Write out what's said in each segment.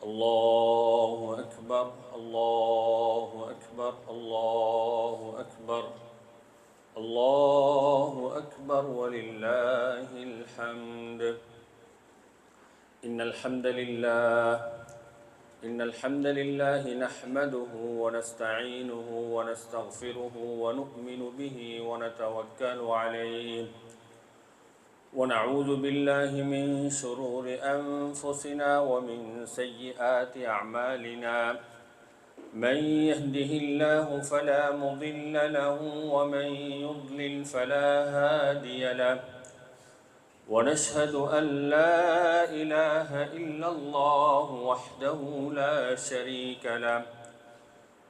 الله أكبر الله أكبر الله أكبر الله أكبر ولله الحمد. إن الحمد لله نحمده ونستعينه ونستغفره ونؤمن به ونتوكل عليه ونعوذ بالله من شرور أنفسنا ومن سيئات أعمالنا. من يهده الله فلا مضل له ومن يضلل فلا هادي له. ونشهد أن لا إله إلا الله وحده لا شريك له.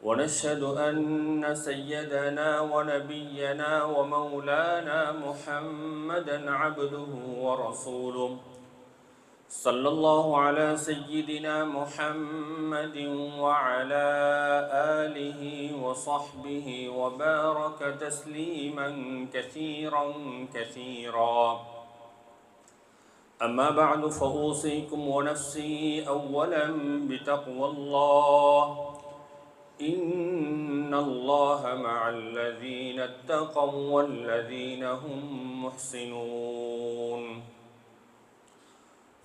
ونشهد أن سيدنا ونبينا ومولانا محمدا عبده ورسوله. صلى الله على سيدنا محمد وعلى آله وصحبه وبارك تسليما كثيرا كثيرا. أما بعد فأوصيكم ونفسي أولا بتقوى الله. إن الله مع الذين اتقوا والذين هم محسنون.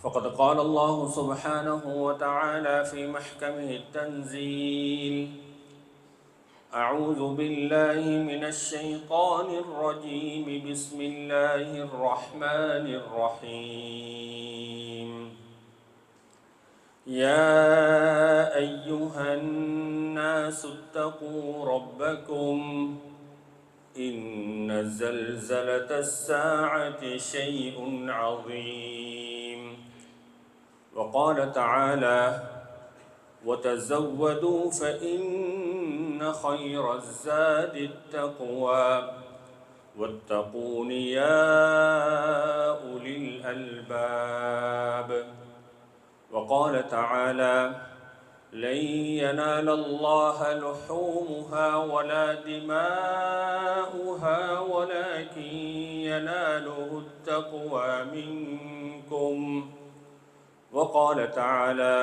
فقد قال الله سبحانه وتعالى في محكمه التنزيل: أعوذ بالله من الشيطان الرجيم. بسم الله الرحمن الرحيم. يا أيها الناس اتقوا ربكم إن زلزلة الساعة شيء عظيم. وقال تعالى: وتزودوا فإن خير الزاد التقوى واتقون يا أولي الألباب. وقال تعالى: لن ينال الله لحومها ولا دماؤها ولكن يناله التقوى منكم. وقال تعالى: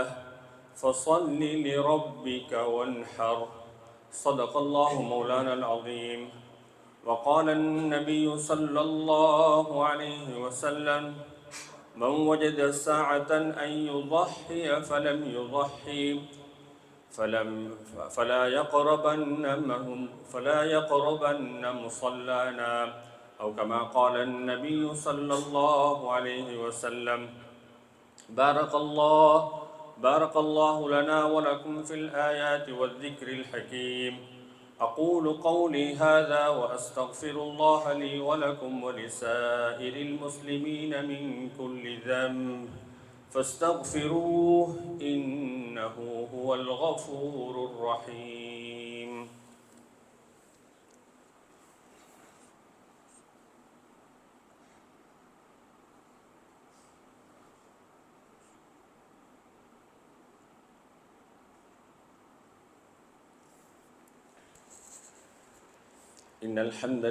فصل لربك وانحر. صدق الله مولانا العظيم. وقال النبي صلى الله عليه وسلم: من وجد ساعة أن يضحي فلم يضحي فلا يقربن مصلانا، أو كما قال النبي صلى الله عليه وسلم. بارك الله لنا ولكم في الآيات والذكر الحكيم. أقول قولي هذا وأستغفر الله لي ولكم ولسائر المسلمين من كل ذنب فاستغفروه إنه هو الغفور الرحيم. إن الحمد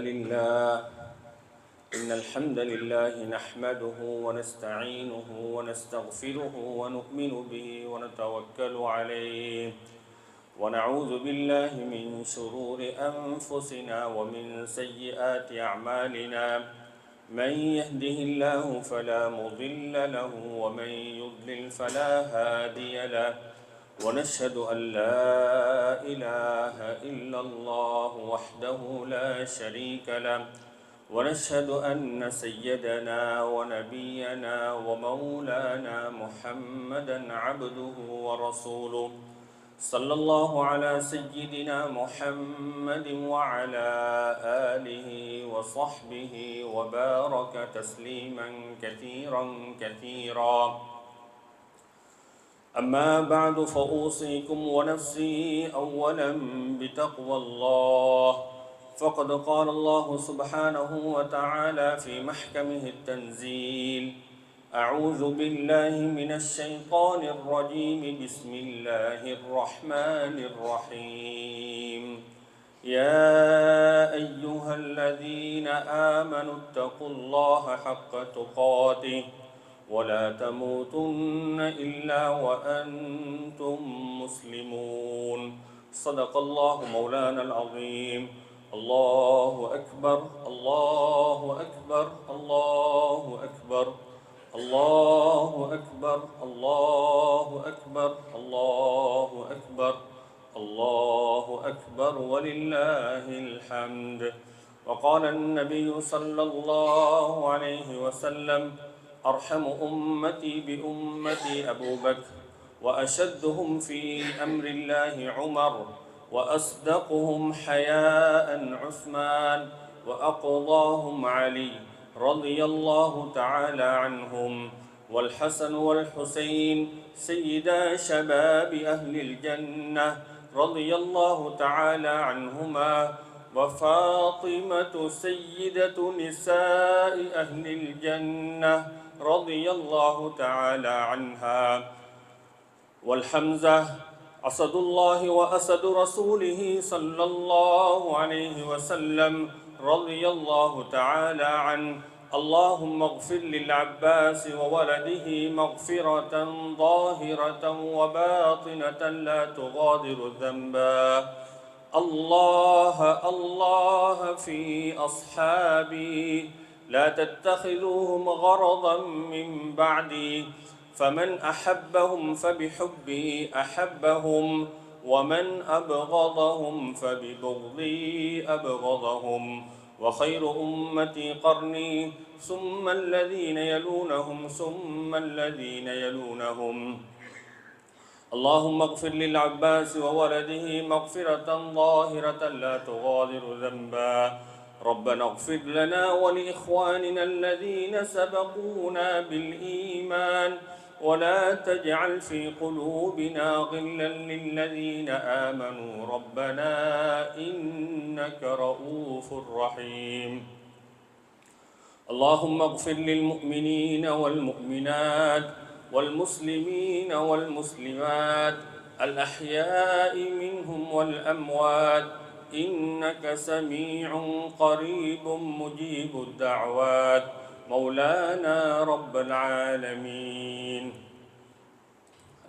لله نحمده ونستعينه ونستغفره ونؤمن به ونتوكل عليه ونعوذ بالله من شرور أنفسنا ومن سيئات أعمالنا. من يهده الله فلا مضل له ومن يضلل فلا هادي له. ونشهد أن لا إله إلا الله وحده لا شريك له. ونشهد أن سيدنا ونبينا ومولانا محمدا عبده ورسوله. صلى الله على سيدنا محمد وعلى آله وصحبه وبارك تسليما كثيرا كثيرا. أما بعد فأوصيكم ونفسي أولا بتقوى الله. فقد قال الله سبحانه وتعالى في محكمه التنزيل: أعوذ بالله من الشيطان الرجيم. بسم الله الرحمن الرحيم. يا أيها الذين آمنوا اتقوا الله حق تقاته ولا تموتن إلا وأنتم مسلمون. صدق الله مولانا العظيم. الله أكبر الله أكبر الله أكبر الله أكبر الله أكبر الله أكبر الله أكبر ولله الحمد. وقال النبي صلى الله عليه وسلم: أرحم أمتي بأمتي أبو بكر، وأشدهم في أمر الله عمر، وأصدقهم حياء عثمان، وأقضاهم علي رضي الله تعالى عنهم، والحسن والحسين سيدا شباب أهل الجنة رضي الله تعالى عنهما، وفاطمة سيدة نساء أهل الجنة رضي الله تعالى عنها، والحمزة أسد الله وأسد رسوله صلى الله عليه وسلم رضي الله تعالى عنه. اللهم اغفر للعباس وولده مغفرة ظاهرة وباطنة لا تغادر ذنبا. الله الله في أصحابي لا تتخذوهم غرضا من بعدي، فمن أحبهم فبحبي أحبهم، ومن أبغضهم فببغضي أبغضهم، وخير أمتي قرني ثم الذين يلونهم ثم الذين يلونهم. اللهم اغفر للعباس وولده مغفرة ظاهرة لا تغادر ذنبا. ربنا اغفر لنا ولإخواننا الذين سبقونا بالإيمان، ولا تجعل في قلوبنا غلا للذين آمنوا ربنا إنك رؤوف رحيم. اللهم اغفر للمؤمنين والمؤمنات والمسلمين والمسلمات الأحياء منهم والأموات إنك سميع قريب مجيب الدعوات مولانا رب العالمين.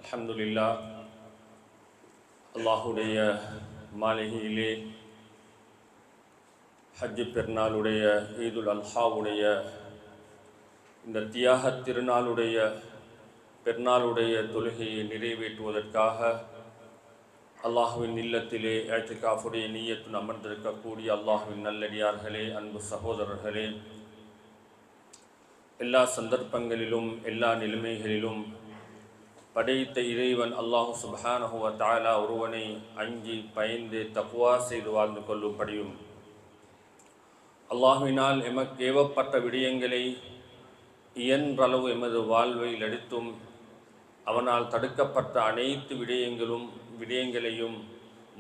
الحمد لله. அல்லாஹுடைய மாளிகையிலே ஹஜ்ஜு பெருநாளுடைய ஈதுல் அல்ஹாவுடைய இந்த தியாக திருநாளுடைய பெருநாளுடைய தொழுகையை நிறைவேற்றுவதற்காக அல்லாஹுவின் இல்லத்திலே இஅ்திகாஃபுடைய நிய்யத்துடன் அமர்ந்திருக்கக்கூடிய அல்லாஹுவின் நல்லடியார்களே, அன்பு சகோதரர்களே, எல்லா சந்தர்ப்பங்களிலும் எல்லா நிலைமைகளிலும் படைத்த இறைவன் அல்லாஹு சுப்ஹானஹு வ தஆலா ஒருவனை அஞ்சி பயந்து தக்வா செய்து வாழ்ந்து கொள்ளும்படியும், அல்லாஹுவினால் எமக்கு ஏவப்பட்ட விடயங்களை இயன்றளவு எமது வாழ்வை எடுத்தும், அவனால் தடுக்கப்பட்ட அனைத்து விடயங்களையும்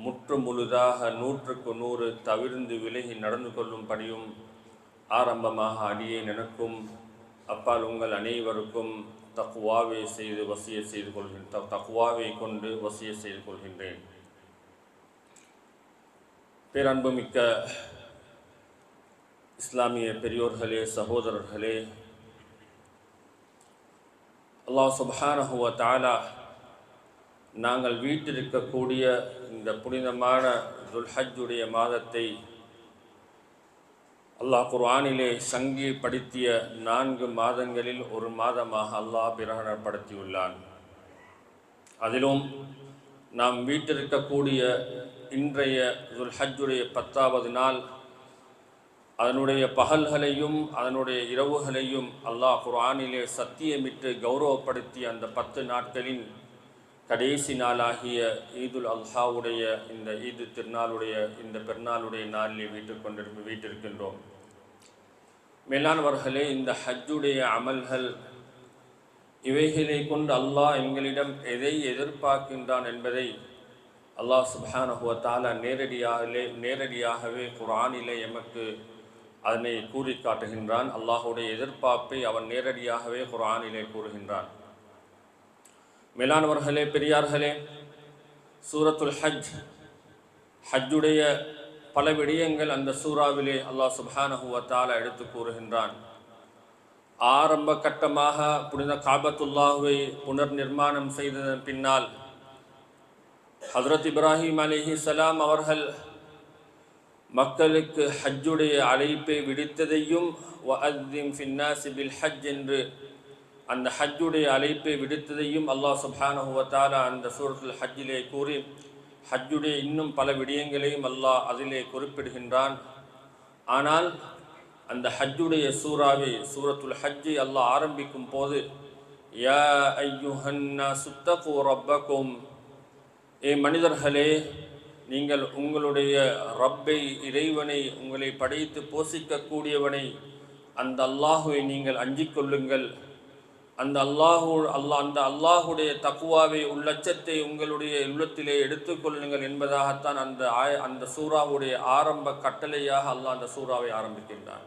முற்று முழுதாக 100% தவிர்ந்து விலகி நடந்து கொள்ளும்படியும் ஆரம்பமாக அடியேன் எனக்கும் அப்பால் உங்கள் அனைவருக்கும் தக்வாவை செய்து வசியத் செய்து கொள்கின்றேன். தக்வாவை கொண்டு வசியத் செய்து கொள்கின்றேன். பேரன்புமிக்க இஸ்லாமிய பெரியோர்களே, சகோதரர்களே, அல்லாஹ் சுப்ஹானஹு வ தஆலா நாங்கள் வீட்டிருக்கக்கூடிய இந்த புனிதமான துல்ஹஜ்ஜுடைய மாதத்தை அல்லாஹ் குர்ஆனிலே சங்கிப்படுத்திய 4 மாதங்களில் ஒரு மாதமாக அல்லாஹ் பிரகடனப்படுத்தியுள்ளான். அதிலும் நாம் வீட்டிருக்கக்கூடிய இன்றைய துல்ஹஜ்ஜுடைய 10வது நாள், அதனுடைய பகல்களையும் அதனுடைய இரவுகளையும் அல்லாஹ் குர்ஆனிலே சத்தியமிட்டு கௌரவப்படுத்திய அந்த 10 நாட்களின் கடைசி நாளாகிய ஈதுல் அல்ஹாவுடைய இந்த ஈது திருநாளுடைய இந்த பெருநாளுடைய நாளிலே வீட்டிருக்கின்றோம். மேலானவர்களே, இந்த ஹஜ்ஜுடைய அமல்கள் இவைகளை கொண்டு அல்லாஹ் எங்களிடம் எதை எதிர்பார்க்கின்றான் என்பதை அல்லாஹ் சுப்ஹானஹு வ தஆலா நேரடியாகவே குர்ஆனிலே எமக்கு அதனை கூறி காட்டுகின்றான். அல்லாஹுடைய எதிர்பார்ப்பை அவன் நேரடியாகவே குர்ஆனிலே கூறுகின்றான். மேலானவர்களே, பெரியார்களே, சூரத்துல் ஹஜ்ஜுடைய பல விடயங்கள் அந்த சூறாவிலே அல்லாஹ் சுப்ஹானஹு வ தஆலா எடுத்து கூறுகின்றான். ஆரம்ப கட்டமாக புனித காபத்துல்லாஹுவை புனர் நிர்மாணம் செய்ததன் பின்னால் ஹஜ்ரத் இப்ராஹிம் அலைஹிஸ்ஸலாம் அவர்கள் மக்களுக்கு ஹஜ்ஜுடைய அழைப்பை விடுத்ததையும் வஅத்திம் ஃபின்னாஸி பில் ஹஜ் என்று அந்த ஹஜ்ஜுடைய அழைப்பை விடுத்ததையும் அல்லாஹ் சுப்ஹானஹு வ தஆலா அந்த சூரத்துல் ஹஜ்ஜிலே கூறி ஹஜ்ஜுடைய இன்னும் பல விடயங்களையும் அல்லாஹ் அதிலே குறிப்பிடுகின்றான். ஆனால் அந்த ஹஜ்ஜுடைய சூரத்துல் ஹஜ்ஜை அல்லாஹ் ஆரம்பிக்கும் போது யா அய்யுஹன்னாஸு தகு ரப்பக்கும், ஏ மனிதர்களே, நீங்கள் உங்களுடைய ரப்பை, இறைவனை, உங்களை படைத்து போஷிக்கக்கூடியவனை, அந்த அல்லாஹுவை நீங்கள் அஞ்சிக் கொள்ளுங்கள். அந்த அல்லாஹுடைய தக்குவாவை, உள்ளச்சத்தை உங்களுடைய உள்ளத்திலே எடுத்துக்கொள்ளுங்கள் என்பதாகத்தான் அந்த சூறாவுடைய ஆரம்ப கட்டளையாக அல்லாஹ் அந்த சூறாவை ஆரம்பிக்கின்றான்.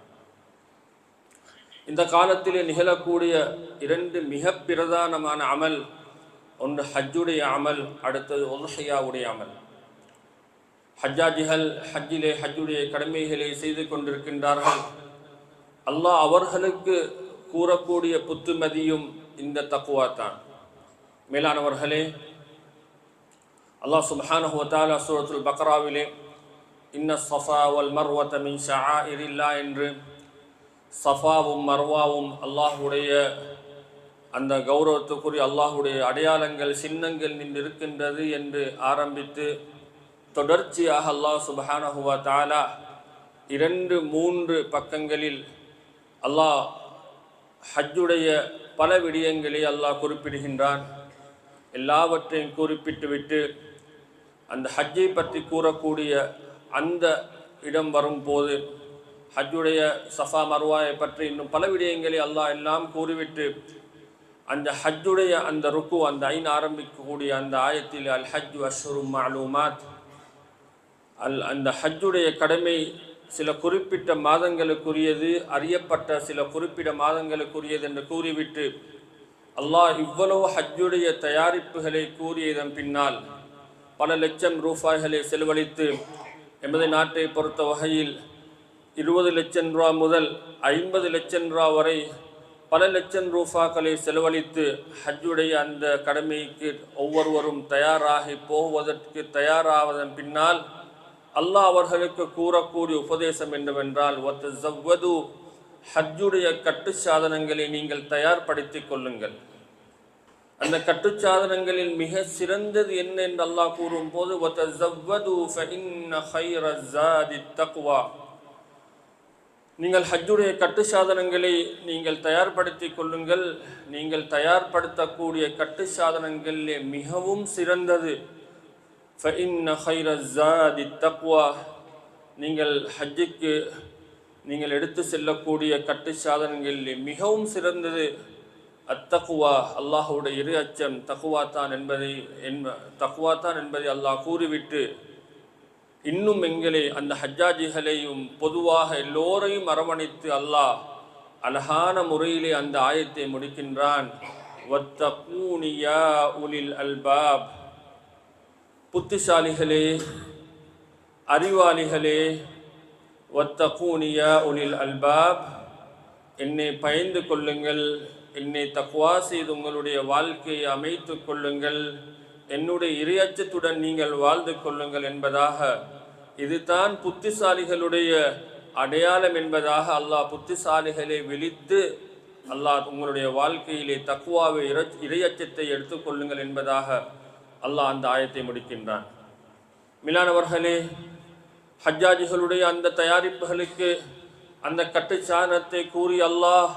இந்த காலத்திலே நிகழக்கூடிய இரண்டு மிக பிரதானமான அமல், ஒன்று ஹஜ்ஜுடைய அமல், அடுத்தது உல்ஹியாவுடைய அமல். ஹஜ்ஜாஜிகள் ஹஜ்ஜுடைய கடமைகளை செய்து கொண்டிருக்கின்றார்கள். அல்லாஹ் அவர்களுக்கு கூறக்கூடிய புத்துமதியும் இந்த தக்குவா தான். மேலானவர்களே, அல்லாஹ் சுப்ஹானஹு வ தஆலா சூரத்துல் பக்ராவிலே இன்ன ஸஃபா வல் மர்வத மின் ஷஆஇரில்லாஹ் என்று சஃபாவும் மர்வாவும் அல்லாஹுடைய அந்த கௌரவத்துக்குரிய அல்லாஹுடைய அடையாளங்கள், சின்னங்கள் இருக்கின்றது என்று ஆரம்பித்து தொடர்ச்சியாக அல்லாஹ் சுப்ஹானஹு வ தஆலா 2-3 பக்கங்களில் அல்லாஹ் ஹஜ்ஜுடைய பல விடயங்களை அல்லாஹ் குறிப்பிடுகின்றான். எல்லாவற்றையும் குறிப்பிட்டுவிட்டு அந்த ஹஜ்ஜை பற்றி கூறக்கூடிய அந்த இடம் வரும்போது ஹஜ்ஜுடைய சஃபா மர்வாயை பற்றி இன்னும் பல விடயங்களை அல்லாஹ் எல்லாம் கூறிவிட்டு அந்த ஹஜ்ஜுடைய அந்த ருக்கு, அந்த ஆரம்பிக்கக்கூடிய அந்த ஆயத்தில் அல் ஹஜ்ஜு அஷ்ஹுரும் மஅலூமாத், அந்த ஹஜ்ஜுடைய கடமை சில குறிப்பிட்ட மாதங்களுக்குரியது, அறியப்பட்ட சில குறிப்பிட்ட மாதங்களுக்குரியது என்று கூறிவிட்டு அல்லாஹ் இவ்வளவு ஹஜ்ஜுடைய தயாரிப்புகளை கூறியதன் பின்னால் பல லட்சம் ரூபாய்களை செலவழித்து, எமது நாட்டை பொறுத்த வகையில் 20 லட்சம் ரூபா முதல் 50 லட்சம் ரூபா வரை பல லட்சம் ரூபாய்களை செலவழித்து ஹஜ்ஜுடைய அந்த கடமைக்கு ஒவ்வொருவரும் தயாராகி போவதற்கு தயாராவதன் பின்னால் அல்லாஹ் அவர்களுக்கு கூறக்கூடிய உபதேசம் என்னவென்றால் வத்தஸவ்வது, ஹஜ்ஜுடைய கட்டு சாதனங்களை நீங்கள் தயார்படுத்திக் கொள்ளுங்கள். அந்த கட்டு சாதனங்களில் மிக சிறந்தது என்ன என்று அல்லாஹ் கூறும் போது வத்தஸவ்வது ஃபஇன்ன கைரஸ் ஸாதித் தக்வா, நீங்கள் ஹஜ்ஜுடைய கட்டு சாதனங்களை நீங்கள் தயார்படுத்திக் கொள்ளுங்கள். நீங்கள் தயார்படுத்தக்கூடிய கட்டு சாதனங்களிலே மிகவும் சிறந்தது ஃபஇன்ன கைரஸ் ஸாதித் தக்வா, நீங்கள் ஹஜ்ஜுக்கு நீங்கள் எடுத்து செல்லக்கூடிய கட்டு சாதனங்களிலே மிகவும் சிறந்தது அத்தக்குவா, அல்லாஹுடைய இறை அச்சம், தக்குவா தான் என்பதை அல்லாஹ் கூறிவிட்டு இன்னும் எங்களை அந்த ஹஜ்ஜாஜிகளையும் பொதுவாக எல்லோரையும் அரவணைத்து அல்லாஹ் அழகான முறையிலே அந்த ஆயத்தை முடிக்கின்றான். வத்தகூனி யா உலில் அல்பாப், புத்திசாலிகளே, அறிவாளிகளே, வத்தகூனி யா உலில் அல்பாப், என்னை பயந்து கொள்ளுங்கள், என்னை தக்வா செய்து உங்களுடைய வாழ்க்கையை அமைத்து கொள்ளுங்கள், என்னுடைய இறையச்சத்துடன் நீங்கள் வாழ்ந்து கொள்ளுங்கள் என்பதாக, இதுதான் புத்திசாலிகளுடைய அடையாளம் என்பதாக அல்லாஹ் புத்திசாலிகளை விழித்து அல்லாஹ் உங்களுடைய வாழ்க்கையிலே தக்வாவை, இறையச்சத்தை எடுத்துக்கொள்ளுங்கள் என்பதாக அல்லாஹ் அந்த ஆயத்தை முடிக்கின்றான். மிலானவர்களே, ஹஜ்ஜாஜிகளுடைய அந்த தயாரிப்புகளுக்கு அந்த கட்டுச்சாதனத்தை கூறி அல்லாஹ்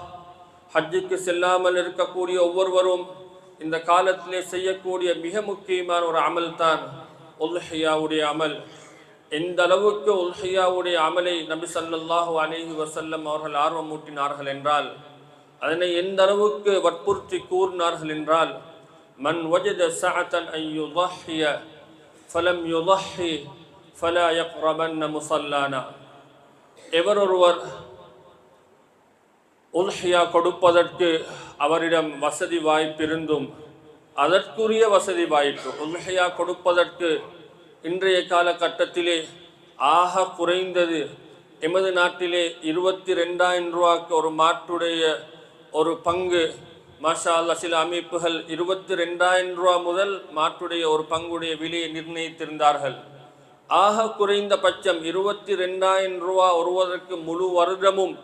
ஹஜ்ஜுக்கு செல்லாமல் இருக்கக்கூடிய ஒவ்வொருவரும் இந்த காலத்திலே செய்யக்கூடிய மிக முக்கியமான ஒரு அமல் தான் உல்ஹியாவுடைய அமல். எந்த அளவுக்கு உல்ஹியாவுடைய அமலை நபி ஸல்லல்லாஹு அலைஹி வஸல்லம் அவர்கள் ஆர்வம் ஊட்டினார்கள் என்றால், அதனை எந்த அளவுக்கு வற்புறுத்தி கூறினார்கள் என்றால், மன் வஜத சஅத்தன் அன் யுضஹிய ஃபலம் யுضஹி ஃபலா யக்ரபன்ன முஸல்லானா, எவரொருவர் உல்ஹியா கொடுப்பதற்கு அவரிடம் வசதி வாய்ப்பிருந்தும் அதற்குரிய வசதி வாய்ப்பு, உல்ஹியா கொடுப்பதற்கு இன்றைய காலகட்டத்திலே ஆக குறைந்தது எமது நாட்டிலே 22,000 ரூபாய்க்கு ஒரு மாட்டுடைய ஒரு பங்கு மாஷா அல்லாஹ் சில அமைப்புகள் 22,000 ரூபா முதல் மாட்டுடைய ஒரு பங்குடைய விலையை நிர்ணயித்திருந்தார்கள். ஆக குறைந்த பட்சம் 22,000 ரூபா ஒருவருக்கு முழு வருடமும்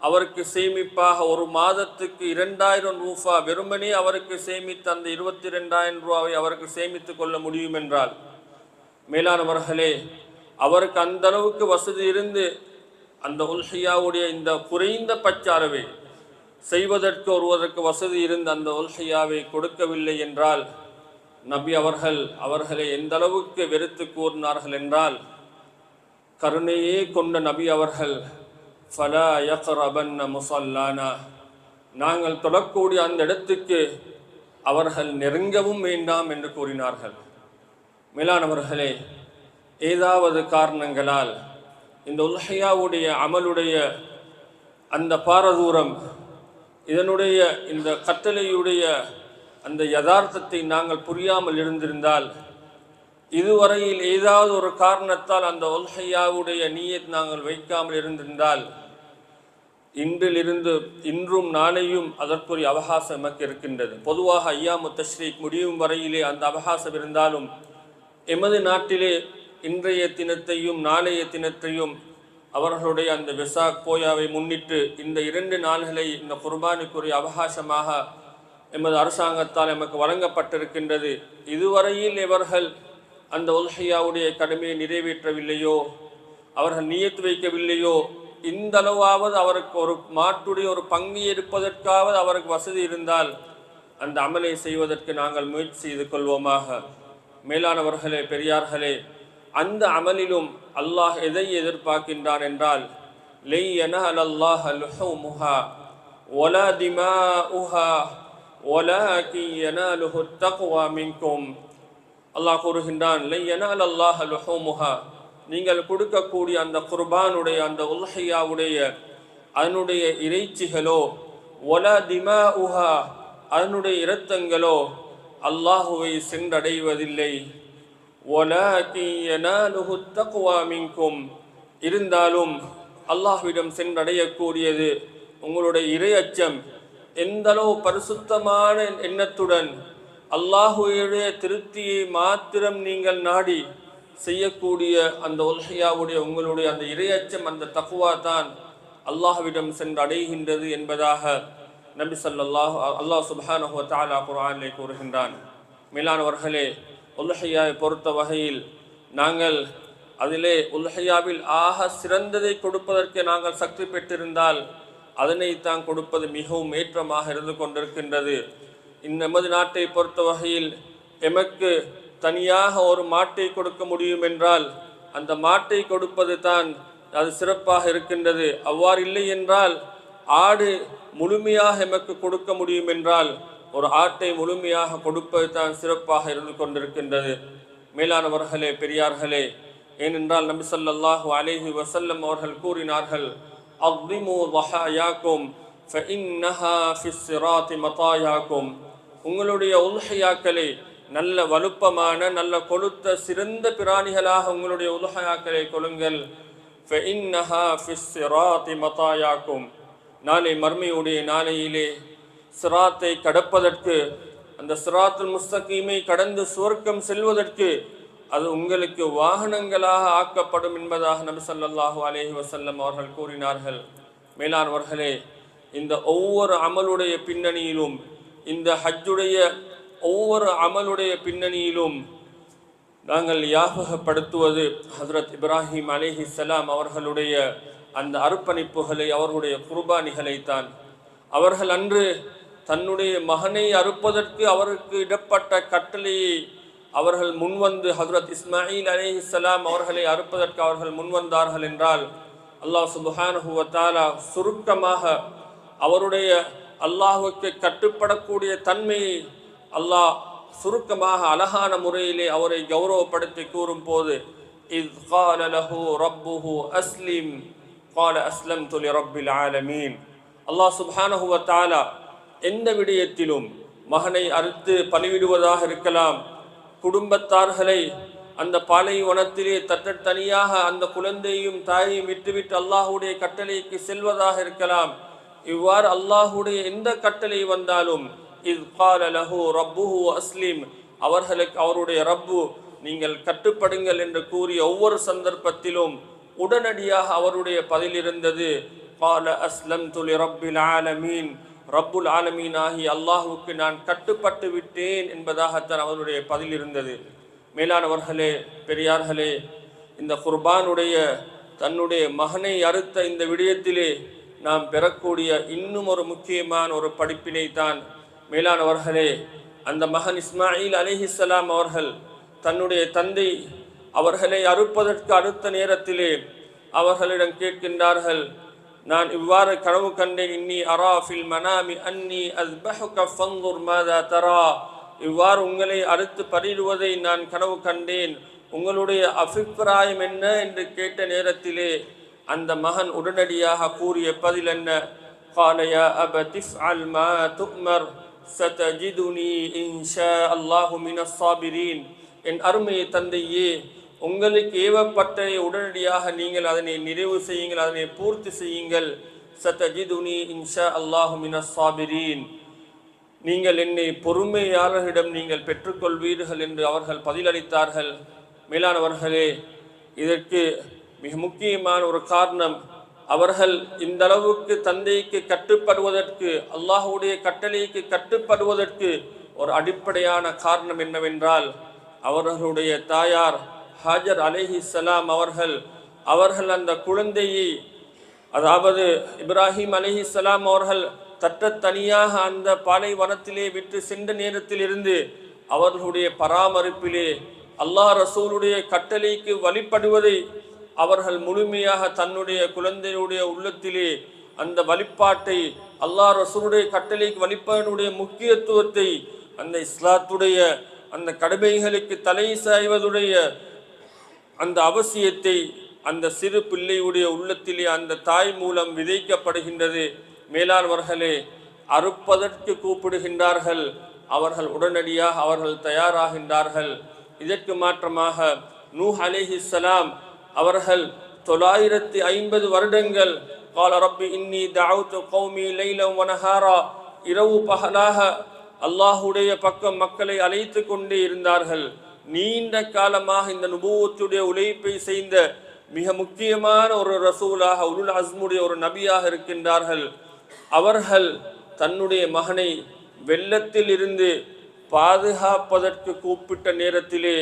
அவருக்கு சேமிப்பாக ஒரு மாதத்துக்கு 2,000 ரூபா வெறுமனே அவருக்கு சேமித்து அந்த 22,000 ரூபாவை அவருக்கு சேமித்து கொள்ள முடியும் என்றால், மேலானவர்களே, அவருக்கு அந்த அளவுக்கு வசதி இருந்து அந்த உல்ஹியாவுடைய இந்த குறைந்த பட்ச அளவை செய்வதற்கு ஒருவருக்கு வசதி இருந்து அந்த உல்ஹியாவை கொடுக்கவில்லை என்றால், நபி அவர்களை எந்த அளவுக்கு வெறுத்து கூறினார்கள் என்றால், கருணையே கொண்ட நபி அவர்கள் ஃபலா யக்ரபன்ன முஸல்லானா, நாங்கள் தொழக்கூடிய அந்த இடத்துக்கு அவர்கள் நெருங்கவும் வேண்டாம் என்று கூறினார்கள். மேலானவர்களே, ஏதாவது காரணங்களால் இந்த உல்ஹியாவுடைய அமலுடைய அந்த பாரதூரம், இதனுடைய இந்த கட்டளையுடைய அந்த யதார்த்தத்தை நாங்கள் புரியாமல் இருந்திருந்தால், இதுவரையில் ஏதாவது ஒரு காரணத்தால் அந்த உல்ஹியாவுடைய நீயத் நாங்கள் வைக்காமல் இருந்திருந்தால், இன்றும் நாளையும் அதற்குரிய அவகாசம் நமக்கு இருக்கின்றது. பொதுவாக ஐயாமு தஷ்ரீக் முடியும் வரையிலே அந்த அவகாசம் இருந்தாலும், எமது நாட்டிலே இன்றைய தினத்தையும் நாளைய தினத்தையும் அவர்களுடைய அந்த வெசாக் போயாவை முன்னிட்டு இந்த 2 நாள்களை இந்த குர்பானுக்குரிய அவகாசமாக எமது அரசாங்கத்தால் எமக்கு வழங்கப்பட்டிருக்கின்றது. இதுவரையில் இவர்கள் அந்த உல்ஹியாவுடைய கடமையை நிறைவேற்றவில்லையோ, அவர்கள் நியத்து வைக்கவில்லையோ, இந்த அளவாவது அவருக்கு ஒரு மாட்டுடைய ஒரு பங்கு எடுப்பதற்காவது அவருக்கு வசதி இருந்தால் அந்த அமலை செய்வதற்கு நாங்கள் முயற்சி செய்து கொள்வோமாக. மேலானவர்களே, பெரியார்களே, அந்த அமலிலும் அல்லாஹ் எதை எதிர்பார்க்கின்றான் என்றால், லை யனலல்லாஹ லுஹூமுஹா வலா திமாஉஹா வலாகின் யனாலுஹு தக்வா மின்கும். அல்லாஹ் கூறுகின்றான், லை யனலல்லாஹ லுஹூமுஹா, நீங்கள் கொடுக்கக்கூடிய அந்த குர்பானுடைய அந்த உல்ஹியாவுடைய அதனுடைய இறைச்சிகளோ, வலா திமாஉஹா அதனுடைய இரத்தங்களோ அல்லாஹுவை சென்றடைவதில்லை. வலாகின் யனாலுஹு தக்வா மின்கும், இருந்தாலும் அல்லாஹ்விடம் சென்றடையக்கூடியது உங்களுடைய இறை அச்சம். எந்தளவு பரிசுத்தமான எண்ணத்துடன் அல்லாஹுடைய திருப்தியை மாத்திரம் நீங்கள் நாடி செய்யக்கூடிய அந்த உல்ஹியாவுடைய உங்களுடைய அந்த இறை அச்சம், அந்த தக்வா தான் அல்லாஹ்விடம் சென்றடைகின்றது என்பதாக நபி ஸல்லல்லாஹு அல்லாஹ் சுப்ஹானஹு வ தஆலா குர்ஆனிலே கூறுகின்றான். மேலானவர்களே, உல்ஹியாவை பொறுத்த வகையில் நாங்கள் அதிலே உல்ஹியாவில் ஆக சிறந்ததை கொடுப்பதற்கு நாங்கள் சக்தி பெற்றிருந்தால் அதனைத்தான் கொடுப்பது மிகவும் ஏற்றமாக இருந்து கொண்டிருக்கின்றது. நமது நாட்டை பொறுத்த வகையில் எமக்கு தனியாக ஒரு மாட்டை கொடுக்க முடியும் என்றால் அந்த மாட்டை கொடுப்பது தான் அது சிறப்பாக இருக்கின்றது. அவ்வாறு இல்லை என்றால் ஆடு முழுமையாக எமக்கு கொடுக்க முடியும் என்றால் ஒரு ஆட்டை முழுமையாக கொடுப்பது தான் சிறப்பாக இருந்து கொண்டிருக்கின்றது. மேலானவர்களே, பெரியார்களே, ஏனென்றால் நபி ஸல்லல்லாஹு அலைஹி வஸல்லம் அவர்கள் கூறினார்கள், அக்திமு வஹாயாக்கும் ஃபஇன்னஹா ஃபிஸ்ஸிராத்தி மதாயாக்கும். உங்களுடைய உல்ஹியாக்களை நல்ல வலுப்பமான நல்ல கொழுத்த சிறந்த பிராணிகளாக உங்களுடைய உல்ஹியாக்களை கொள்ளுங்கள். ஃபஇன்னஹா ஃபிஸ்ஸிராத்தி மதாயாக்கும். நாளை மர்மையுடைய நாளையிலே சிராத்தை கடப்பதற்கு, அந்த சிராத்துல் முஸ்தகீமை கடந்து சுவர்க்கம் செல்வதற்கு அது உங்களுக்கு வாகனங்களாக ஆக்கப்படும் என்பதாக நபி ஸல்லல்லாஹு அலைஹி வஸல்லம் அவர்கள் கூறினார்கள். மேலானவர்களே, இந்த ஒவ்வொரு அமலுடைய பின்னணியிலும், இந்த ஹஜ்ஜுடைய ஒவ்வொரு அமலுடைய பின்னணியிலும் நாங்கள் ஞாபகப்படுத்துவது ஹஜ்ரத் இப்ராஹிம் அலைஹிஸ்ஸலாம் அவர்களுடைய அந்த அர்ப்பணிப்புகளை, அவர்களுடைய குர்பானிகளைத்தான். அவர்கள் அன்று தன்னுடைய மகனை அறுப்பதற்கு அவருக்கு இடப்பட்ட கட்டளையை அவர்கள் முன்வந்து ஹஜ்ரத் இஸ்மாயில் அலைஹிஸ்ஸலாம் அவர்களை அறுப்பதற்கு அவர்கள் முன்வந்தார்கள் என்றால், அல்லாஹ் சுப்ஹானஹு வ தஆலா சுருக்கமாக அவருடைய அல்லாஹுக்கு கட்டுப்படக்கூடிய தன்மையை அல்லாஹ் சுருக்கமாக அழகான முறையிலே அவரை கௌரவப்படுத்தி கூறும் போது, இஸ் கால லஹு ரப்புஹு அஸ்லிம் கால அஸ்லம்து லிரப்பில் ஆலமீன். அல்லாஹ் சுப்ஹானஹு வ தஆலா எந்த விடயத்திலும் மகனை அறுத்து பலிவிடுவதாக இருக்கலாம், குடும்பத்தார்களை அந்த பாலைவனத்திலே தனியாக அந்த குழந்தையும் தாயையும் விட்டுவிட்டு அல்லாஹுடைய கட்டளைக்கு செல்வதாக இருக்கலாம், இவ்வாறு அல்லாஹுடைய எந்த கட்டளை வந்தாலும் இஸ் கால லஹு ரப்புஹு அஸ்லிம், அவர்களுக்கு அவருடைய ரப்பு நீங்கள் கட்டுப்படுங்கள் என்று கூறிய ஒவ்வொரு சந்தர்ப்பத்திலும் உடனடியாக அவருடைய பதில் இருந்தது கால அஸ்லம்து லிரப்பில் ஆலமீன், ரப்புல் ஆலமீன் ஆகி அல்லாஹுக்கு நான் கட்டுப்பட்டு விட்டேன் என்பதாகத்தான் அவருடைய பதில் இருந்தது. மேலானவர்களே, பெரியார்களே, இந்த குர்பானுடைய தன்னுடைய மகனை அறுத்த இந்த விடயத்திலே நாம் பெறக்கூடிய இன்னும் ஒரு முக்கியமான ஒரு படிப்பினை தான் மேலானவர்களே, அந்த மகன் இஸ்மாயில் அலைஹிஸ்ஸலாம் அவர்கள் தன்னுடைய தந்தை அவர்களை அறுப்பதற்கு அடுத்த நேரத்திலே அவர்களிடம் கேட்கின்றார்கள், நான் இவ்வாறு கனவு கண்டேன், இன்னி அரா ஃபில் மனாமி அன்னி அஸ்பஹுக ஃபன்துர் மாதா தரா, இவ்வாறு உங்களை அறுத்து பரிடுவதை நான் கனவு கண்டேன், உங்களுடைய அபிப்பிராயம் என்ன என்று கேட்ட நேரத்திலே அந்த மகன் உடனடியாக கூறிய பதில் என்ன? قال يا أبت افعل ما تؤمر ستجدني إن شاء الله من الصابرين, என் அருமை தந்தையே, உங்களுக்கு ஏவப்பட்டதை உடனடியாக நீங்கள் அதனை நிறைவு செய்யுங்கள், அதனை பூர்த்தி செய்யுங்கள். சதஜிதுனி இன்ஷா அல்லாஹு மினஸ் சாபிரீன், நீங்கள் என்னை பொறுமையாளர்களிடம் நீங்கள் பெற்றுக்கொள்வீர்கள் என்று அவர்கள் பதிலளித்தார்கள். மேலானவர்களே, இதற்கு மிக முக்கியமான ஒரு காரணம், அவர்கள் இந்த அளவுக்கு தந்தைக்கு கட்டுப்படுவதற்கு, அல்லாஹுடைய கட்டளைக்கு கட்டுப்படுவதற்கு ஒரு அடிப்படையான காரணம் என்னவென்றால், அவர்களுடைய தாயார் ஹாஜர் அலைஹிஸ்ஸலாம் அவர்கள் அந்த குழந்தையை, அதாவது இப்ராஹிம் அலைஹிஸ்ஸலாம் அவர்கள் தனியாக அந்த பாலைவனத்திலே விட்டு சென்ற நேரத்தில் இருந்து அவர்களுடைய பராமரிப்பிலே அல்லாஹ் ரசூலுடைய கட்டளைக்கு வழிபடுவதை அவர்கள் முழுமையாக தன்னுடைய குழந்தையுடைய உள்ளத்திலே அந்த வழிபாட்டை, அல்லாஹ் ரசூலுடைய கட்டளைக்கு வழிபாடுடைய முக்கியத்துவத்தை, அந்த இஸ்லாத்துடைய அந்த கடமைகளுக்கு தலை சாய்வதுடைய அந்த அவசியத்தை அந்த சிறு பிள்ளையுடைய உள்ளத்திலே அந்த தாய் மூலம் விதைக்கப்படுகின்றது. மேலானவர்களே, அறுப்பதற்கு கூப்பிடுகின்றார்கள், அவர்கள் உடனடியாக அவர்கள் தயாராகின்றார்கள். இதற்கு மாற்றமாக நூஹ் அலைஹிஸ்ஸலாம் அவர்கள் 950 வருடங்கள் கால ரப்பி இன்னி தஅவுது கௌமி லைலன் வ நஹாரா, இரவு பகலாக அல்லாஹுடைய பக்கம் மக்களை அழைத்து கொண்டே இருந்தார்கள். நீண்ட காலமாக இந்த நுபுவத்துடைய உழைப்பை செய்த மிக முக்கியமான ஒரு ரசூலாக, உலுல் அஸ்முடைய ஒரு நபியாக இருக்கின்றார்கள். அவர்கள் தன்னுடைய மகனை வெள்ளத்தில் இருந்து பாதுகாப்பதற்கு கூப்பிட்ட நேரத்திலே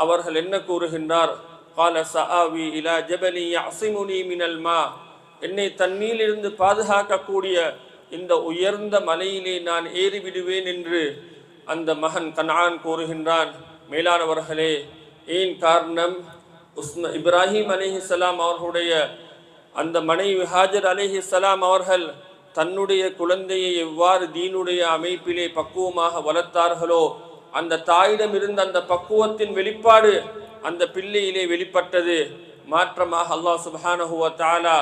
அவர்கள் என்ன கூறுகின்றார்? கால சஆவி இலா ஜபலி யஅஸிமுனி மினல் மா, என்னை தண்ணீரிலிருந்து பாதுகாக்கக்கூடிய இந்த உயர்ந்த மலையிலே நான் ஏறிவிடுவேன் என்று அந்த மகன் கனான் கூறுகின்றான். மேலானவர்களே, ஏன் காரணம்? இப்ராஹிம் அலைஹிஸ்ஸலாம் அவர்களுடைய அந்த மனைவி ஹாஜர் அலைஹிஸ்ஸலாம் அவர்கள் தன்னுடைய குழந்தையை எவ்வாறு தீனுடைய அமைப்பிலே பக்குவமாக வளர்த்தார்களோ, அந்த தாயிடம் இருந்த அந்த பக்குவத்தின் வெளிப்பாடு அந்த பிள்ளையிலே வெளிப்பட்டது. மாற்றமாக அல்லாஹ் சுப்ஹானஹு வ தஆலா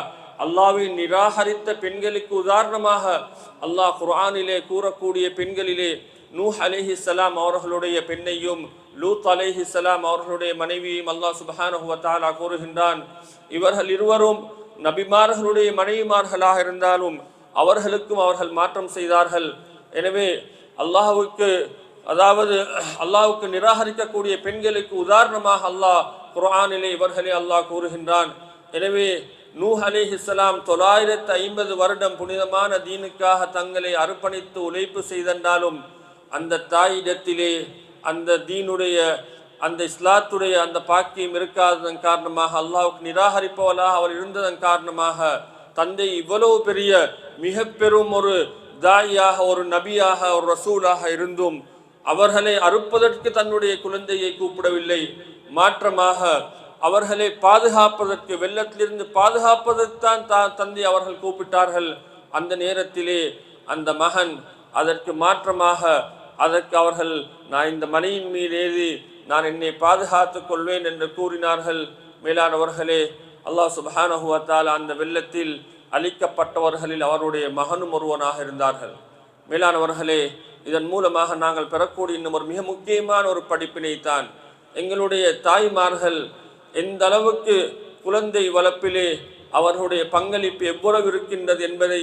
அல்லாஹ்வை நிராகரித்த பெண்களுக்கு உதாரணமாக அல்லாஹ் குர்ஆனிலே கூறக்கூடிய பெண்களிலே நூஹ் அலைஹிஸ்ஸலாம் அவர்களுடைய பெண்ணையும் லூத் அலைஹிஸ்ஸலாம் அவர்களுடைய மனைவியையும் அல்லாஹ் சுப்ஹானஹு வ தஆலா கூறுகின்றான். இவர்கள் இருவரும் நபிமார்களுடைய மனைவிமார்களாக இருந்தாலும் அவர்களுக்கும் அவர்கள் மாற்றம் செய்தார்கள். எனவே அல்லாஹ்வுக்கு நிராகரிக்கக்கூடிய பெண்களுக்கு உதாரணமாக அல்லாஹ் குர்ஆனிலே இவர்களே அல்லாஹ் கூறுகின்றான். எனவே நூஹ் அலைஹிஸ்ஸலாம் 950 வருடம் புனிதமான தீனுக்காக தங்களை அர்ப்பணித்து உழைப்பு செய்தென்றாலும் அந்த தாயிடத்திலே அந்த தீனுடைய அந்த இஸ்லாத்துடைய அந்த பாக்கியம் இருக்காததன் காரணமாக, அல்லாஹ்வுக்கு நிராகரிப்பவளாக அவர் இருந்ததன் காரணமாக, தந்தை இவ்வளவு பெரிய மிக பெரும் ஒரு தாயாக, ஒரு நபியாக, ஒரு ரசூலாக இருந்தும் அவர்களை அறுப்பதற்கு தன்னுடைய குழந்தையை கூப்பிடவில்லை. மாற்றமாக அவர்களை பாதுகாப்பதற்கு, வெள்ளத்திலிருந்து பாதுகாப்பதற்குத்தான் தந்தை அவர்கள் கூப்பிட்டார்கள். அந்த நேரத்திலே அந்த மகன் அதற்கு மாற்றமாக அவர்கள் நான் இந்த மலையின் மீது ஏறி நான் என்னை பாதுகாத்துக் கொள்வேன் என்று கூறினார்கள். மேலானவர்களே, அல்லாஹ் சுப்ஹானஹு வ தஆலா அந்த வெள்ளத்தில் அழிக்கப்பட்டவர்களில் அவருடைய மகனும் ஒருவனாக இருந்தார்கள். மேலானவர்களே, இதன் மூலமாக நாங்கள் பெறக்கூடிய இன்னும் ஒரு மிக முக்கியமான ஒரு படிப்பினை தான், எங்களுடைய தாய்மார்கள் எந்த அளவுக்கு குழந்தை வளர்ப்பிலே அவர்களுடைய பங்களிப்பு எவ்வளவு இருக்கின்றது என்பதை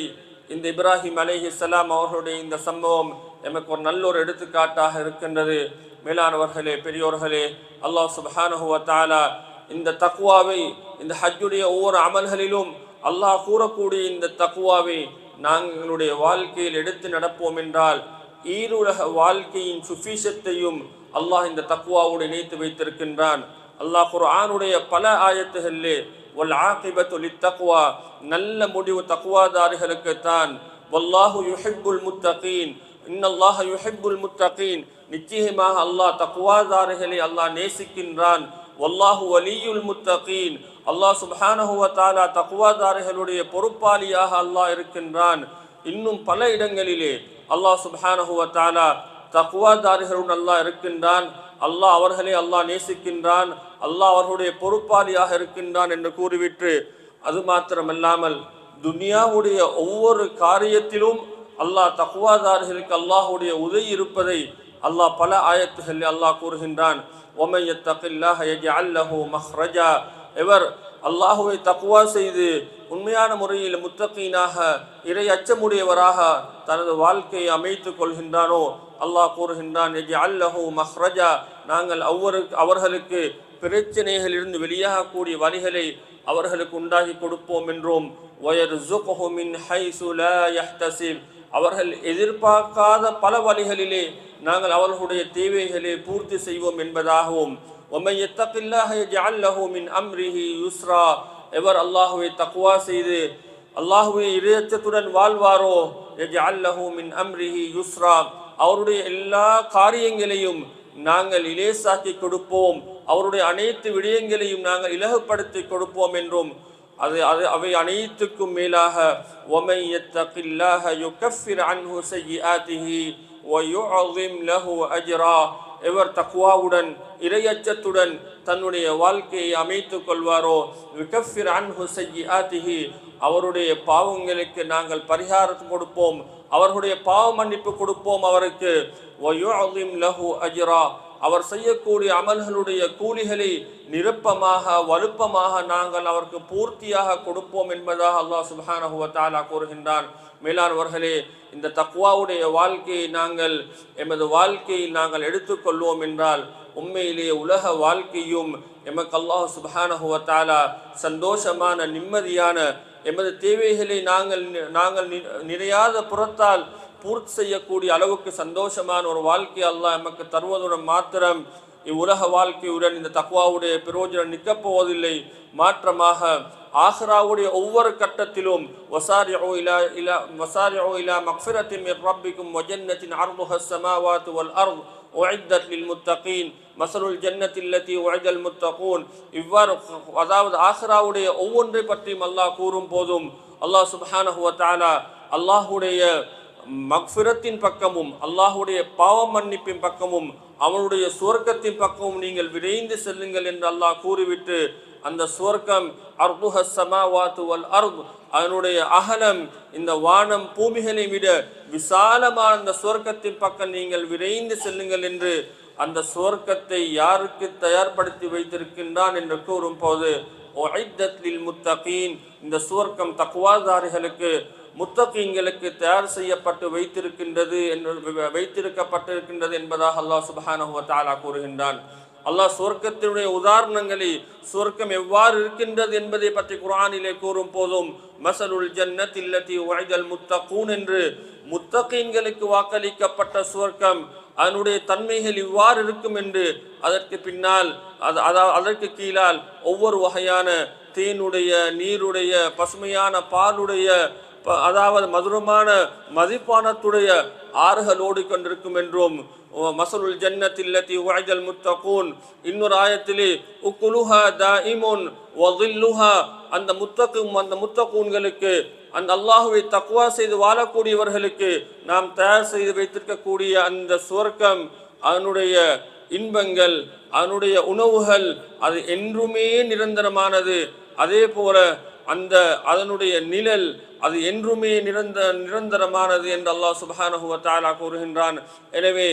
இந்த இப்ராஹிம் அலைஹிஸ்ஸலாம் அவர்களுடைய இந்த சம்பவம் எமக்கு ஒரு நல்ல ஒரு எடுத்துக்காட்டாக இருக்கின்றது. மேலானவர்களே, பெரியோர்களே, அல்லாஹ் சுப்ஹானஹு வ தஆலா இந்த தக்வாவை, இந்த ஹஜ்ஜுடைய ஒவ்வொரு அமல்களிலும் அல்லாஹ் கூறக்கூடிய இந்த தக்வாவை நாங்களுடைய வாழ்க்கையில் எடுத்து நடப்போம் என்றால் ஈருலக வாழ்க்கையின் சுஃபீஷத்தையும் அல்லாஹ் இந்த தக்வாவோடு இணைத்து வைத்திருக்கின்றான். அல்லாஹ் குர்ஆனுடைய பல ஆயத்துகளிலே வல் ஆகிபத்து லித்தக்வா, நல்ல முடிவு தக்வாதாரிகளுக்குத்தான். வல்லாஹு யுஹிப்புல் முத்தகீன், இன்னல்லாஹ யுஹிப்புல் முத்தகீன், நிச்சயமாக அல்லாஹ் தக்வாதாரிகளை அல்லாஹ் நேசிக்கின்றான். வல்லாஹு வலியுல் முத்தகீன், அல்லாஹ் சுப்ஹானஹு வ தஆலா தக்வாதாரிகளுடைய பொறுப்பாளியாக அல்லாஹ் இருக்கின்றான். இன்னும் பல இடங்களிலே அல்லாஹ் சுப்ஹானஹு வ தஆலா தக்வாதாரிகளுடன் அல்லாஹ் இருக்கின்றான். அல்லாஹ் அவர்களை அல்லாஹ் நேசிக்கின்றான், அல்லாஹ் அவர்களுடைய பொறுப்பாளியாக இருக்கின்றான் என்று கூறிவிட்டு, அது மாத்திரமல்லாமல் துனியாவுடைய ஒவ்வொரு காரியத்திலும் அல்லாஹ் தக்வாதாரிகளுக்கு அல்லாஹுடைய உதவி இருப்பதை அல்லாஹ் பல ஆயத்துகளில் அல்லாஹ் கூறுகின்றான். وَمَنْ يَتَّقِ اللَّهَ يَجْعَلْ لَهُ مَخْرَجًا, எவர் அல்லாஹுவை தக்வா செய்து உண்மையான முறையில் முத்தகீனாக இறை அச்சமுடையவராக தனது வாழ்க்கையை அமைத்துக் கொள்கின்றானோ அல்லாஹ் கூறுகின்றான், يَجْعَلْ لَهُ مَخْرَجًا, நாங்கள் அவர்களுக்கு பிரச்சனைகளிலிருந்து வெளியாகக்கூடிய வழிகளை அவர்களுக்கு உண்டாகி கொடுப்போம் என்றும், وَيَرْزُقْهُ مِنْ حَيْثُ لَا يَحْتَسِبْ, அவர்கள் எதிர்பார்க்காத பல வழிகளிலே நாங்கள் அவர்களுடைய தேவைகளை பூர்த்தி செய்வோம் என்பதாகவும், وَمَنْ يَتَّقِ اللَّهَ يَجْعَلْ لَهُ مِنْ أَمْرِهِ يُسْرًا, எவர் அல்லாஹுவை தக்வா செய்து அல்லாஹுவை இறையச்சத்துடன் வாழ்வாரோ يَجْعَلْ لَهُ مِنْ أَمْرِهِ يُسْرًا, அவருடைய எல்லா காரியங்களையும் நாங்கள் இலேசாக்கி கொடுப்போம், அவருடைய அனைத்து விடயங்களையும் நாங்கள் இலகுப்படுத்தி கொடுப்போம் என்றும், அவை அனைத்துக்கும் மேலாக وَمَنْ يَتَّقِ اللَّهَ يُكَفِّرْ عَنْهُ سَيِّئَاتِهِ وَيُعْظِمْ لَهُ أَجْرًا, எவர் தக்வாவுடன் இறையச்சத்துடன் தன்னுடைய வாழ்க்கையை அமைத்துக் கொள்வாரோ யுகஃபிர் அன்ஹு சய்யிஆத்திஹி, அவருடைய பாவங்களுக்கு நாங்கள் பரிகாரம் கொடுப்போம், அவர்களுடைய பாவ மன்னிப்பு கொடுப்போம் அவருக்கு. வயுஅஸிம் லஹு அஜ்ரா, அவர் செய்யக்கூடிய அமல்களுடைய கூலிகளை நிரப்பமாக வலுப்பமாக நாங்கள் அவருக்கு பூர்த்தியாக கொடுப்போம் என்பதாக அல்லாஹ் சுப்ஹானஹு வ தஆலா கூறுகின்றான். மேலானவர்களே, இந்த தக்வாவுடைய வாழ்க்கையை நாங்கள் எமது வாழ்க்கையில் நாங்கள் எடுத்துக்கொள்வோம் என்றால் உண்மையிலே உலக வாழ்க்கையும் எமக்கு அல்லாஹ் சுப்ஹானஹு வ தஆலா சந்தோஷமான நிம்மதியான எமது தேவைகளை நாங்கள் நிறையாத புறத்தால் பூர்த்தி செய்யக்கூடிய அளவுக்கு சந்தோஷமான ஒரு வாழ்க்கை அல்லாஹ் எமக்கு தருவதுடன் மாத்திரம் இவ்வுலக வாழ்க்கையுடன் இந்த தக்வாவுடைய பிரயோஜனம் நிற்கப் போவதில்லை. மாற்றமாக ஆஹிராவுடைய ஒவ்வொரு கட்டத்திலும் வசாரிஉ இலா மக்ஃபிரத்தின் மின் ரப்பிக்கும் வ ஜன்னத்தின் அர்துஹா ஸமாவாத்து வல் அர்து உஇத்தத் லில் முத்தகீன் மஸலுல் ஜன்னத்தி அல்லதி உஇதல் முத்தகூன், இவ்வாறு அதாவது ஆஹிராவுடைய ஒவ்வொன்றை பற்றியும் அல்லாஹ் கூறும் போதும் அல்லாஹ் சுப்ஹானஹு வ தஆலா அல்லாஹுடைய மக்ஃபிரத்தின் பக்கமும் அல்லாஹுடைய பாவ மன்னிப்பின் பக்கமும் அவனுடைய சுவர்க்கத்தின் பக்கமும் நீங்கள் விரைந்து செல்லுங்கள் என்று அல்லாஹ் கூறிவிட்டு, அந்த சுவர்க்கம் அர்துஹா ஸமாவாத்து வல் அர்து, அதனுடைய அகலம் இந்த வானம் பூமிகளை விட விசாலமான அந்த சுவர்க்கத்தின் பக்கம் நீங்கள் விரைந்து செல்லுங்கள் என்று அந்த சுவர்க்கத்தை யாருக்கு தயார்படுத்தி வைத்திருக்கின்றான் என்று கூறும் போது உஇத்தத் லில் முத்தகீன், இந்த சுவர்க்கம் தக்வாதாரிகளுக்கு முத்தகீன்களுக்கு தயார் செய்யப்பட்டு வைத்திருக்கப்பட்டிருக்கின்றது என்பதாக அல்லாஹ் சுப்ஹானஹு வ தஆலா கூறுகின்றான். அல்லாஹ் சுவர்க்கத்தினுடைய உதாரணங்களை, சுவர்க்கம் எவ்வாறு இருக்கின்றது என்பதை பற்றி குர்ஆனிலே கூறும் போதும் மஸலுல் ஜன்னத்தி அல்லதி உஇதல் முத்தகூன் என்று முத்தகீன்களுக்கு வாக்களிக்கப்பட்ட சுவர்க்கம் அதனுடைய தன்மைகள் இவ்வாறு இருக்கும் என்று, அதற்கு பின்னால் அதற்கு கீழால் ஒவ்வொரு வகையான தேனுடைய, நீருடைய, பசுமையான பாலுடைய, அதாவது மதுரமான மதிப்பானத்துடைய ஆறுகள் ஓடிக்கொண்டிருக்கும் என்றும், மஸலுல் ஜன்னத்தி அல்லதி உஇதல் முத்தகூன் இன்னொரு ஆயத்திலே உக்குலுஹா தாயிமுன் வ ظில்லுஹா, அந்த முத்தகூன்களுக்கு, அந்த அல்லாஹுவை தக்வா செய்து வாழக்கூடியவர்களுக்கு நாம் தயார் செய்து வைத்திருக்கக்கூடிய அந்த சுவர்க்கம், அதனுடைய இன்பங்கள், அதனுடைய உணவுகள் அது என்றுமே நிரந்தரமானது. அதே போல அதனுடைய நிழல் அது என்றுமே நிரந்தரமானது என்று அல்லாஹ் சுப்ஹானஹு வ தஆலா கூறுகின்றான். எனவே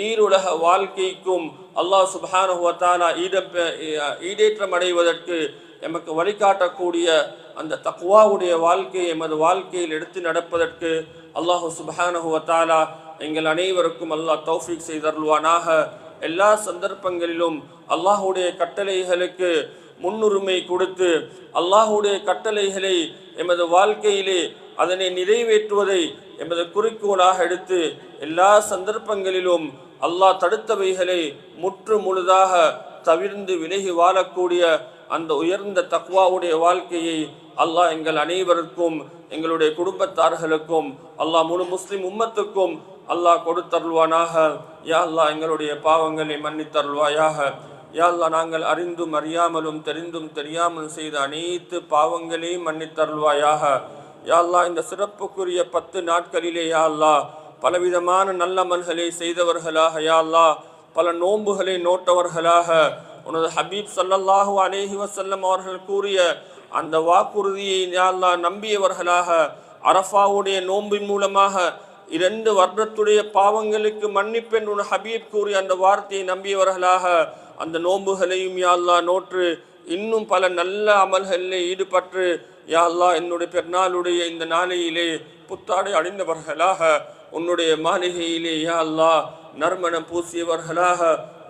ஈருலக வாழ்க்கைக்கும் அல்லாஹ் சுப்ஹானஹு வ தஆலா ஈடேற்றம் அடைவதற்கு எமக்கு வழிகாட்டக்கூடிய அந்த தக்வாவுடைய வாழ்க்கையை எமது வாழ்க்கையில் எடுத்து நடப்பதற்கு அல்லாஹு சுப்ஹானஹு வ தஆலா எங்கள் அனைவருக்கும் அல்லாஹ் தௌஃபீக் செய்தருள்வானாக. எல்லா சந்தர்ப்பங்களிலும் அல்லாஹுடைய கட்டளைகளுக்கு முன்னுரிமை கொடுத்து அல்லாஹுடைய கட்டளைகளை எமது வாழ்க்கையிலே அதனை நிறைவேற்றுவதை எமது குறிக்கோளாக எடுத்து எல்லா சந்தர்ப்பங்களிலும் அல்லாஹ் தடுத்தவைகளை முற்று முழுதாக தவிர்ந்து விலகி வாழக்கூடிய அந்த உயர்ந்த தக்வாவுடைய வாழ்க்கையை அல்லாஹ் எங்கள் அனைவருக்கும் எங்களுடைய குடும்பத்தார்களுக்கும் அல்லாஹ் முழு முஸ்லிம் உம்மத்துக்கும் அல்லாஹ் கொடுத்தருள்வானாக. யா அல்லாஹ் எங்களுடைய பாவங்களை மன்னித்தருள்வாயாக. யா அல்லாஹ் நாங்கள் அறிந்தும் அறியாமலும் தெரிந்தும் தெரியாமல் செய்த அனைத்து பாவங்களையும் மன்னித்தருள்வாயாக. யா அல்லாஹ் இந்த சிறப்புக்குரிய 10 நாட்களிலே யா அல்லாஹ் பலவிதமான நல்லமல்களை செய்தவர்களாக, யா அல்லாஹ் பல நோன்புகளை நோட்டவர்களாக உனது ஹபீப் ஸல்லல்லாஹு அலைஹி வஸல்லம் அவர்கள் கூறிய அந்த வாக்குறுதியை யா அல்லாஹ் நம்பியவர்களாக, அரஃபாவுடைய நோன்பின் மூலமாக 2 வருடத்துடைய பாவங்களுக்கு மன்னிப்பென் உன் ஹபீப் கூறிய அந்த வார்த்தையை நம்பியவர்களாக அந்த நோன்புகளையும் யா அல்லாஹ் நோற்று இன்னும் பல நல்ல அமல்களிலே ஈடுபட்டு யா அல்லாஹ் என்னுடைய பெருநாளுடைய இந்த நாளையிலே புத்தாடை அணிந்தவர்களாக உன்னுடைய மாளிகையிலே யா அல்லாஹ் நறுமணம் பூசியவர்களாக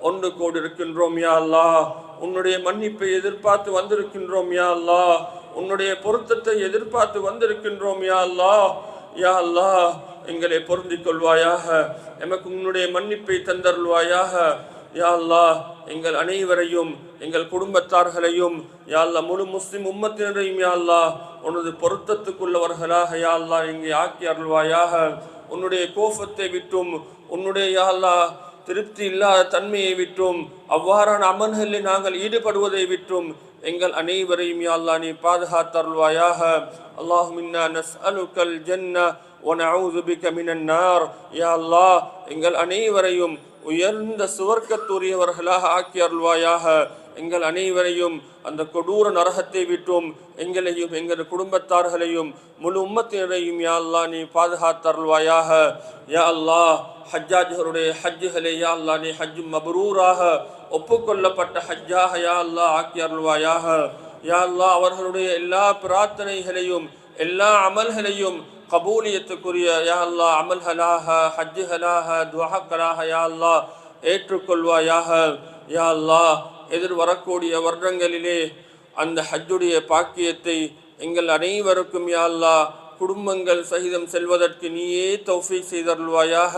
ஒன்று கோடி இருக்கின்றோம் யா அல்லாஹ். உன்னுடைய மன்னிப்பை எதிர்பார்த்து வந்திருக்கின்றோம் யா அல்லாஹ். உன்னுடைய பொருத்தத்தை எதிர்பார்த்து வந்திருக்கின்றோம் யா அல்லாஹ். யா அல்லாஹ் எங்களை பொருந்திக் கொள்வாயாக. எமக்கு உன்னுடைய மன்னிப்பை தந்தருள்வாயாக. யா அல்லாஹ் எங்கள் அனைவரையும் எங்கள் குடும்பத்தார்களையும் யா அல்லாஹ் முழு முஸ்லிம் உம்மத்தினரையும் யா அல்லாஹ் உனது பொருத்தத்துக்குள்ளவர்களாக யா அல்லாஹ் இங்கே ஆக்கி அருள்வாயாக. உன்னுடைய கோபத்தை விட்டும் உன்னுடைய யா அல்லாஹ் திருப்தி இல்லாத தன்மையை விட்டும் அவ்வாறான அமல்களில் நாங்கள் ஈடுபடுவதை விட்டும் எங்கள் அனைவரையும் யா அல்லாஹ் நீ பாதுகாத்தருள்வாயாக. அல்லாஹும்ம இன்னா நஸ்அலுக்கல் ஜன்ன வ நஊது பிக மினன் நார். யா அல்லாஹ் எங்கள் அனைவரையும் உயர்ந்த சுவர்க்கத்துரியவர்களாக ஆக்கி அருள்வாயாக. எங்கள் அனைவரையும் அந்த கொடூர நரகத்தை விட்டும் எங்களையும் எங்கள் குடும்பத்தார்களையும் முழு உம்மத்தினரையும் யா அல்லாஹ் நீ பாதுகாத்தருள்வாயாக. யா அல்லாஹ் ஹஜ்ஜாஜர்களுடைய ஹஜ்ஜுகளை யா அல்லாஹ் நீ ஹஜ்ஜு மப்ரூராக ஒப்புக்கொள்ளப்பட்ட ஹஜ்ஜாக யா அல்லாஹ் ஆக்கி அருள்வாயாக. யா அல்லாஹ் அவர்களுடைய எல்லா பிரார்த்தனைகளையும் எல்லா அமல்களையும் கபூலியத்துக்குரிய யா அல்லாஹ் அமல்களாக ஹஜ்ஜுகளாக துஆக்களாக யா அல்லாஹ் ஏற்றுக்கொள்வாயாக. யா அல்லாஹ் எதிர்வரக்கூடிய வருடங்களிலே அந்த ஹஜ்ஜுடைய பாக்கியத்தை எங்கள் அனைவருக்கும் யா அல்லாஹ் குடும்பங்கள் சகிதம் செல்வதற்கு நீயே தௌஃபீக் செய்தருள்வாயாக.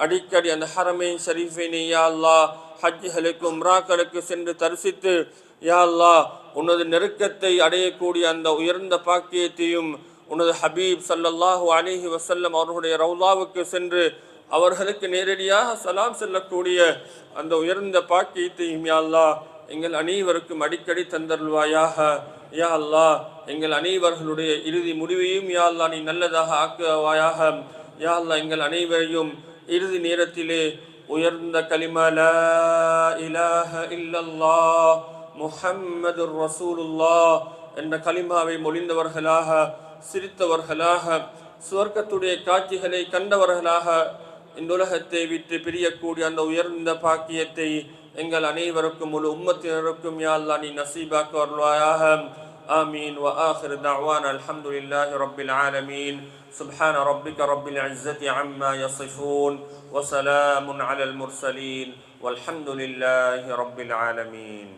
அடிக்கடி அந்த ஹரமைன் ஷரீஃபினை யா அல்லாஹ் ஹஜ்ஜுகளுக்கு உம்ராக்களுக்கு சென்று தரிசித்து யா அல்லாஹ் உனது நெருக்கத்தை அடையக்கூடிய அந்த உயர்ந்த பாக்கியத்தையும் உனது ஹபீப் ஸல்லல்லாஹு அலைஹி வஸல்லம் அவர்களுடைய ரவுலாவுக்கு சென்று அவர்களுக்கு நேரடியாக சலாம் செல்லக்கூடிய அந்த உயர்ந்த பாக்கியத்தையும் யா அல்லாஹ் எங்கள் அனைவருக்கும் அடிக்கடி தந்தருள்வாயாக. யா அல்லாஹ் எங்கள் அனைவர்களுடைய இறுதி முடிவையும் யா அல்லாஹ் நீ நல்லதாக ஆக்குவாயாக. யா அல்லாஹ் எங்கள் அனைவரையும் இறுதி நேரத்திலே உயர்ந்த கலிமா லா இலாஹ இல்லல்லாஹ் முஹம்மதுர் ரசூலுல்லாஹ் என்ற கலிமாவை மொழிந்தவர்களாக, சிரித்தவர்களாக, சுவர்க்கத்துடைய காட்சிகளை கண்டவர்களாக இந்த உலகத்தை விட்டு பிரியக்கூடிய அந்த உயர்ந்த பாக்கியத்தை எங்கள் அனைவருக்கும் முழு உம்மத்தினருக்கும் யா அல்லாஹ் நீ நசீபாக்க வருவாயாக. ஆமீன். வ ஆகிரு தஅவானா அல்ஹம்துலில்லாஹி ரப்பில் ஆலமீன். சுப்ஹான ரப்பிக ரப்பில் இஸ்ஸத்தி அம்மா யசிஃபூன் வ ஸலாமுன் அலல் முர்ஸலீன் வல்ஹம்துலில்லாஹி ரப்பில் ஆலமீன்.